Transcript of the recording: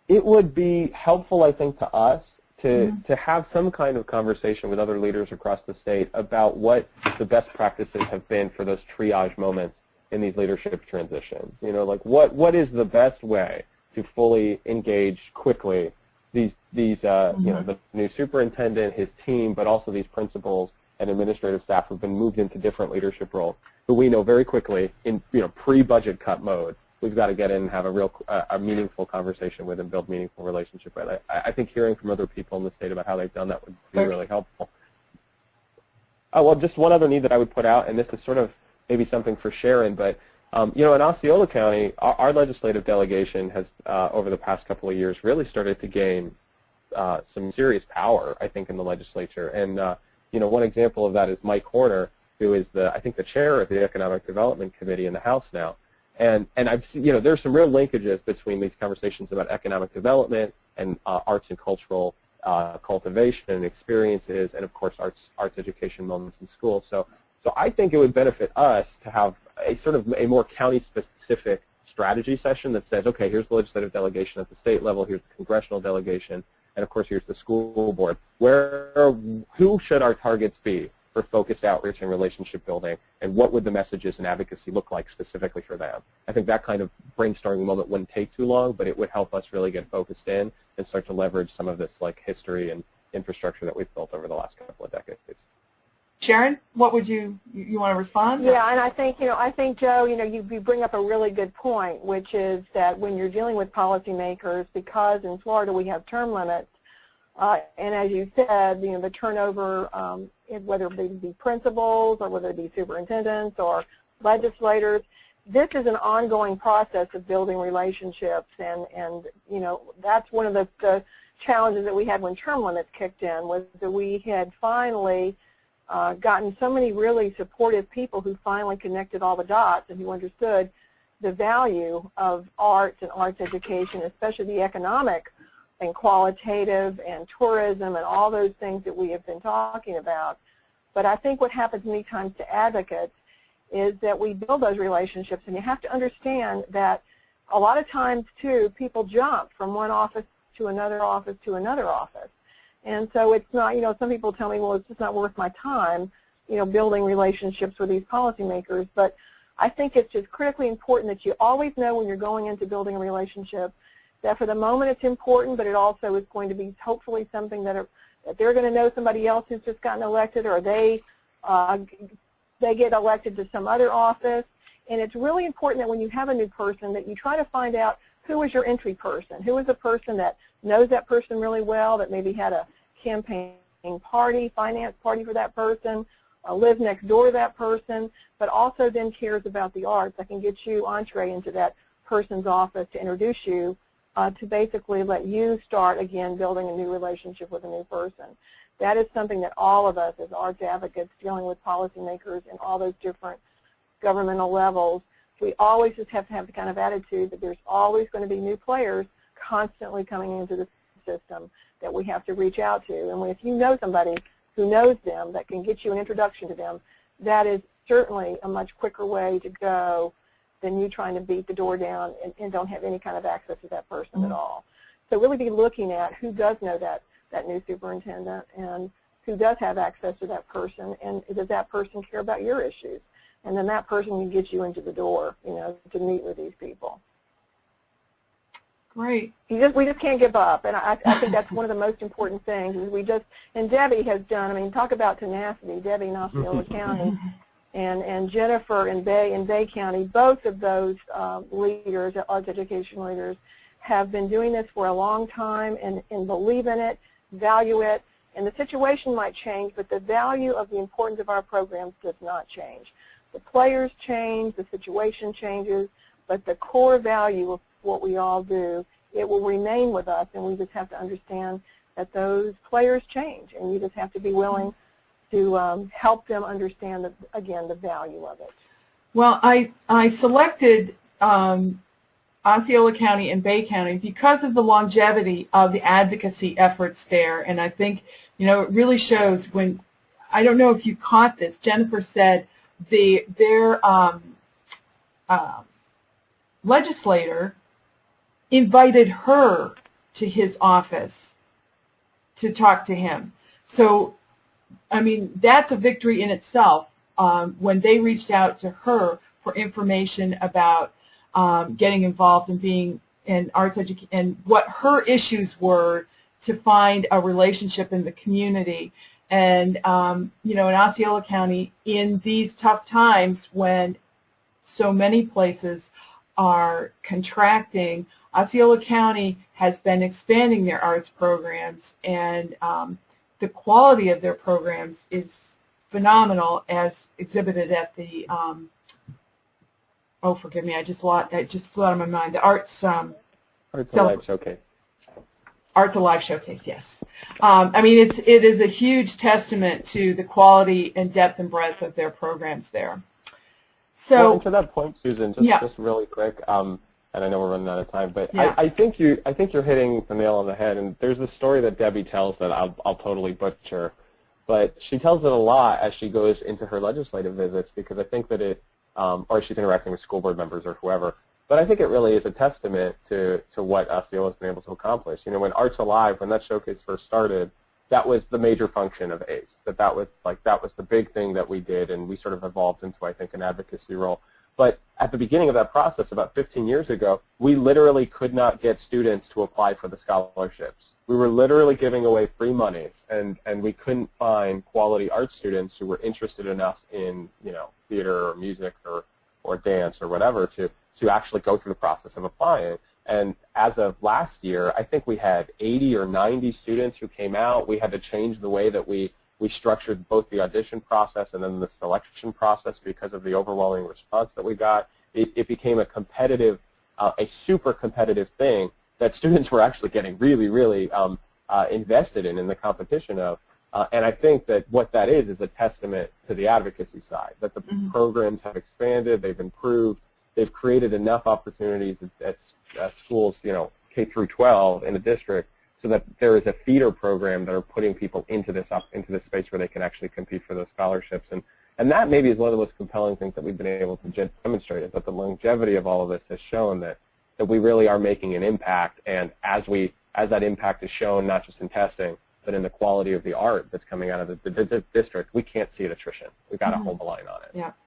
it would be helpful, I think, to us to have some kind of conversation with other leaders across the state about what the best practices have been for those triage moments in these leadership transitions. You know, like what is the best way to fully engage quickly these you know, the new superintendent, his team, but also these principals and administrative staff who've been moved into different leadership roles, who we know very quickly in, you know, pre-budget cut mode, we've got to get in and have a real a meaningful conversation with and build meaningful relationship with. I think hearing from other people in the state about how they've done that would be really helpful. Oh, well, just one other need that I would put out, and this is sort of maybe something for Sherron, but you know, in Osceola County, our legislative delegation has, over the past couple of years, really started to gain some serious power, I think, in the legislature. And you know, one example of that is Mike Horner, who is I think the chair of the Economic Development Committee in the House now. And I've seen, you know, there's some real linkages between these conversations about economic development and arts and cultural cultivation and experiences, and of course arts education moments in school. So I think it would benefit us to have a sort of a more county-specific strategy session that says, okay, here's the legislative delegation at the state level, here's the congressional delegation, and of course here's the school board. Who should our targets be for focused outreach and relationship building, and what would the messages and advocacy look like specifically for them? I think that kind of brainstorming moment wouldn't take too long, but it would help us really get focused in and start to leverage some of this like history and infrastructure that we've built over the last couple of decades. Sherron, what would you want to respond? Yeah, and I think, Joe, you bring up a really good point, which is that when you're dealing with policymakers, because in Florida we have term limits, and as you said, the turnover, whether it be principals or whether it be superintendents or legislators, this is an ongoing process of building relationships, and that's one of the challenges that we had when term limits kicked in, was that we had finally gotten so many really supportive people who finally connected all the dots and who understood the value of arts and arts education, especially the economic and qualitative and tourism and all those things that we have been talking about. But I think what happens many times to advocates is that we build those relationships, and you have to understand that a lot of times, too, people jump from one office to another office to another office. And so it's not, some people tell me, well, it's just not worth my time, building relationships with these policymakers. But I think it's just critically important that you always know when you're going into building a relationship that for the moment it's important, but it also is going to be hopefully something that they're going to know somebody else who's just gotten elected, or they get elected to some other office. And it's really important that when you have a new person that you try to find out who is your entry person, who is the person that knows that person really well, that maybe had a campaign party, finance party for that person, lives next door to that person, but also then cares about the arts. I can get you entree into that person's office to introduce you, to basically let you start, again, building a new relationship with a new person. That is something that all of us as arts advocates dealing with policymakers in all those different governmental levels, we always just have to have the kind of attitude that there's always going to be new players constantly coming into the system that we have to reach out to. And if you know somebody who knows them that can get you an introduction to them, that is certainly a much quicker way to go than you trying to beat the door down and don't have any kind of access to that person at all. So really be looking at who does know that new superintendent and who does have access to that person, and does that person care about your issues? And then that person can get you into the door, to meet with these people. Great. We just can't give up, and I think that's one of the most important things. Is and Debbie has done. Talk about tenacity. Debbie in Osceola County, and Jennifer in Bay County. Both of those leaders, arts education leaders, have been doing this for a long time and believe in it, value it. And the situation might change, but the value of the importance of our programs does not change. The players change, the situation changes, but the core value of what we all do, it will remain with us, and we just have to understand that those players change, and you just have to be willing to help them understand, again, the value of it. Well, I selected Osceola County and Bay County because of the longevity of the advocacy efforts there, and I think, it really shows when, I don't know if you caught this, Jennifer said their legislator invited her to his office to talk to him. So, I mean, that's a victory in itself. When they reached out to her for information about getting involved in being in arts education and what her issues were to find a relationship in the community. And, you know, in Osceola County, in these tough times when so many places are contracting, Osceola County has been expanding their arts programs, and the quality of their programs is phenomenal, as exhibited at the oh, forgive me, I just flew out of my mind. The Arts Alive Showcase. Arts Alive Showcase, yes. I mean, it is a huge testament to the quality and depth and breadth of their programs there. So, well, and to that point, Susan, just really quick, and I know we're running out of time, but I think you're hitting the nail on the head. And there's this story that Debbie tells that I'll totally butcher, but she tells it a lot as she goes into her legislative visits, because I think that it, or she's interacting with school board members or whoever. But I think it really is a testament to what Osceola's been able to accomplish. You know, when Arts Alive, when that showcase first started, that was the major function of ACE. That was the big thing that we did, and we sort of evolved into, I think, an advocacy role. But at the beginning of that process, about 15 years ago, we literally could not get students to apply for the scholarships. We were literally giving away free money, and we couldn't find quality art students who were interested enough in, you know, theater or music or dance or whatever to actually go through the process of applying. And as of last year, I think we had 80 or 90 students who came out. We had to change the way that we structured both the audition process and then the selection process because of the overwhelming response that we got. It became a competitive, a super competitive thing that students were actually getting really, really invested in the competition of. And I think that what that is a testament to the advocacy side, that the programs have expanded, they've improved, they've created enough opportunities at schools, you know, K through 12 in the district, so that there is a feeder program that are putting people into this space where they can actually compete for those scholarships. And that maybe is one of the most compelling things that we've been able to demonstrate, is that the longevity of all of this has shown that we really are making an impact. And as that impact is shown, not just in testing, but in the quality of the art that's coming out of the district, we can't see it attrition. We've got to hold the line on it. Yeah,